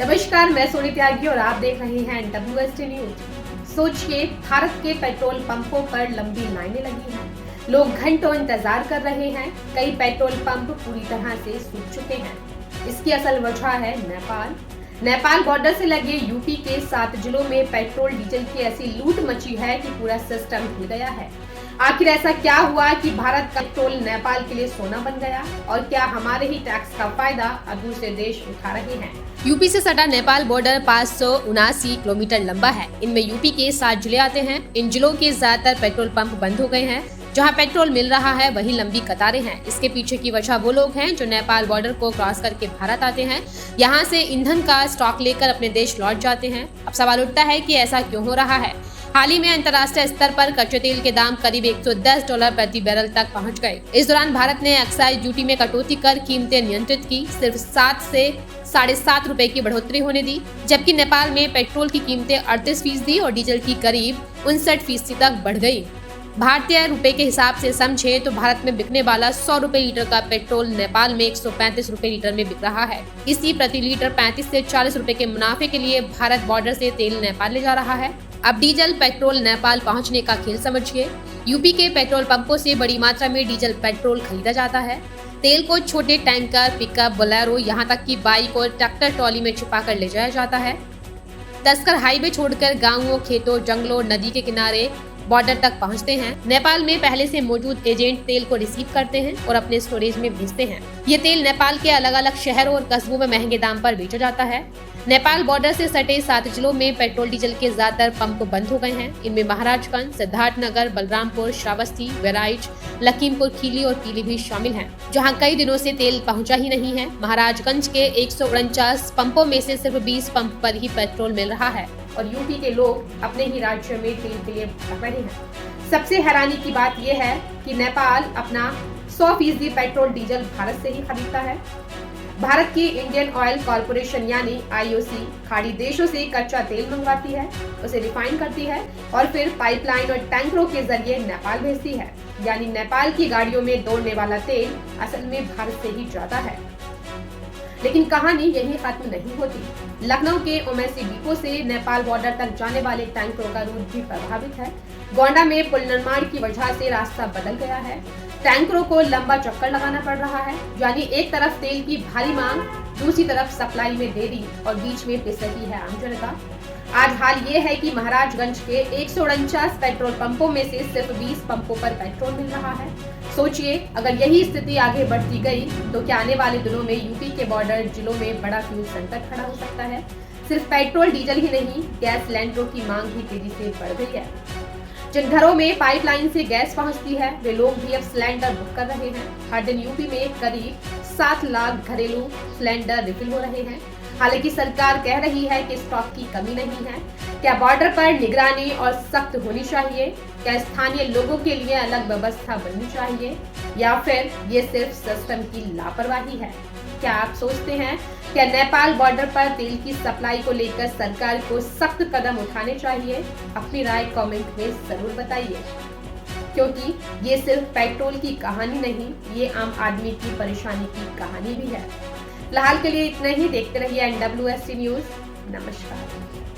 नमस्कार, मैं सोनी त्यागी और आप देख रहे हैं WST न्यूज। सोचिए, भारत के पेट्रोल पंपों पर लंबी लाइनें लगी हैं। लोग घंटों इंतजार कर रहे हैं। कई पेट्रोल पंप पूरी तरह से सूख चुके हैं। इसकी असल वजह है नेपाल बॉर्डर से लगे यूपी के 7 जिलों में पेट्रोल डीजल की ऐसी लूट मची है कि पूरा सिस्टम हिल गया है। आखिर ऐसा क्या हुआ कि भारत का पेट्रोल नेपाल के लिए सोना बन गया, और क्या हमारे ही टैक्स का फायदा अब दूसरे देश उठा रहे हैं? यूपी से सटा नेपाल बॉर्डर 579 किलोमीटर लंबा है। इनमें यूपी के 7 जिले आते हैं। इन जिलों के ज्यादातर पेट्रोल पंप बंद हो गए हैं। जहां पेट्रोल मिल रहा है वहीं लंबी कतारें हैं। इसके पीछे की वजह वो लोग हैं जो नेपाल बॉर्डर को क्रॉस करके भारत आते हैं, यहां से ईंधन का स्टॉक लेकर अपने देश लौट जाते हैं। अब सवाल उठता है कि ऐसा क्यों हो रहा है। हाल ही में अंतर्राष्ट्रीय स्तर पर कच्चे तेल के दाम करीब $110 प्रति बैरल तक पहुंच गए। इस दौरान भारत ने एक्साइज ड्यूटी में कटौती कर कीमतें नियंत्रित की। सिर्फ 7 से ₹7.5 रुपए की बढ़ोतरी होने दी, जबकि नेपाल में पेट्रोल की कीमतें 38% और डीजल की करीब 59% तक बढ़ गई। भारतीय रुपए के हिसाब से समझे तो भारत में बिकने वाला 100 रुपए लीटर का पेट्रोल नेपाल में 135 रुपए लीटर में बिक रहा है। इसी प्रति लीटर 35 से 40 रुपए के मुनाफे के लिए भारत बॉर्डर से तेल नेपाल ले जा रहा है। अब डीजल पेट्रोल नेपाल पहुंचने का खेल समझिए। यूपी के पेट्रोल पंपों से बड़ी मात्रा में डीजल पेट्रोल खरीदा जाता है। तेल को छोटे टैंकर, पिकअप, बोलेरो, यहाँ तक कि बाइक और ट्रैक्टर ट्रॉली में छुपा कर ले जाया जाता है। तस्कर हाईवे छोड़कर गांवों, खेतों, जंगलों, नदी के किनारे बॉर्डर तक पहुंचते हैं। नेपाल में पहले से मौजूद एजेंट तेल को रिसीव करते हैं और अपने स्टोरेज में भेजते हैं। ये तेल नेपाल के अलग अलग शहरों और कस्बों में महंगे दाम पर बेचा जाता है। नेपाल बॉर्डर से सटे 7 जिलों में पेट्रोल डीजल के ज्यादातर पंप बंद हो गए हैं। इनमें महाराजगंज, सिद्धार्थनगर, बलरामपुर, श्रावस्ती, बहराइच, लखीमपुर खीरी और पीलीभीत शामिल हैं, जहां कई दिनों से तेल पहुंचा ही नहीं है। महाराजगंज के 149 पंपों में से सिर्फ 20 पंप पर ही पेट्रोल मिल रहा है और यूपी के लोग अपने ही राज्य में तेल के लिए भटक रहे हैं। सबसे हैरानी की बात यह है कि नेपाल अपना 100% पेट्रोल डीजल भारत से ही खरीदता है। भारत की इंडियन ऑयल कॉर्पोरेशन यानी IOC खाड़ी देशों से कच्चा तेल मंगवाती है, उसे रिफाइन करती है और फिर पाइपलाइन और टैंकरों के जरिए नेपाल भेजती है। यानी नेपाल की गाड़ियों में दौड़ने वाला तेल असल में भारत से ही जाता है। लेकिन कहानी यही खत्म नहीं होती। लखनऊ के ओमैसी डिपो से नेपाल बॉर्डर तक जाने वाले टैंकरों का रूट भी प्रभावित है। गोंडा में पुल निर्माण की वजह से रास्ता बदल गया है। टैंकरों को लंबा चक्कर लगाना पड़ रहा है। यानी एक तरफ तेल की भारी मांग, दूसरी तरफ सप्लाई में देरी और बीच में पिस रही है आम जनता। आज हाल ये है कि महाराजगंज के 149 पेट्रोल पंपों में से सिर्फ 20 पंपों पर पेट्रोल मिल रहा है। सोचिए, अगर यही स्थिति आगे बढ़ती गई तो क्या आने वाले दिनों में यूपी के बॉर्डर जिलों में बड़ा फ्यूल संकट खड़ा हो सकता है। सिर्फ पेट्रोल डीजल ही नहीं, गैस सिलेंडरों की मांग भी तेजी से बढ़ गई है। जिन घरों में पाइपलाइन से गैस पहुंचती है वे लोग भी अब सिलेंडर बुक कर रहे हैं। हर दिन यूपी में करीब 7 लाख घरेलू सिलेंडर रिफिल हो रहे हैं। हालांकि सरकार कह रही है कि स्टॉक की कमी नहीं है। क्या बॉर्डर पर निगरानी और सख्त होनी चाहिए? क्या स्थानीय लोगों के लिए अलग व्यवस्था बननी चाहिए, या फिर ये सिर्फ सिस्टम की लापरवाही है? क्या आप सोचते हैं क्या नेपाल बॉर्डर पर तेल की सप्लाई को लेकर सरकार को सख्त कदम उठाने चाहिए? अपनी राय कमेंट में जरूर बताइए, क्योंकि ये सिर्फ पेट्रोल की कहानी नहीं, ये आम आदमी की परेशानी की कहानी भी है। फिलहाल के लिए इतना ही। देखते रहिए NWST न्यूज। नमस्कार।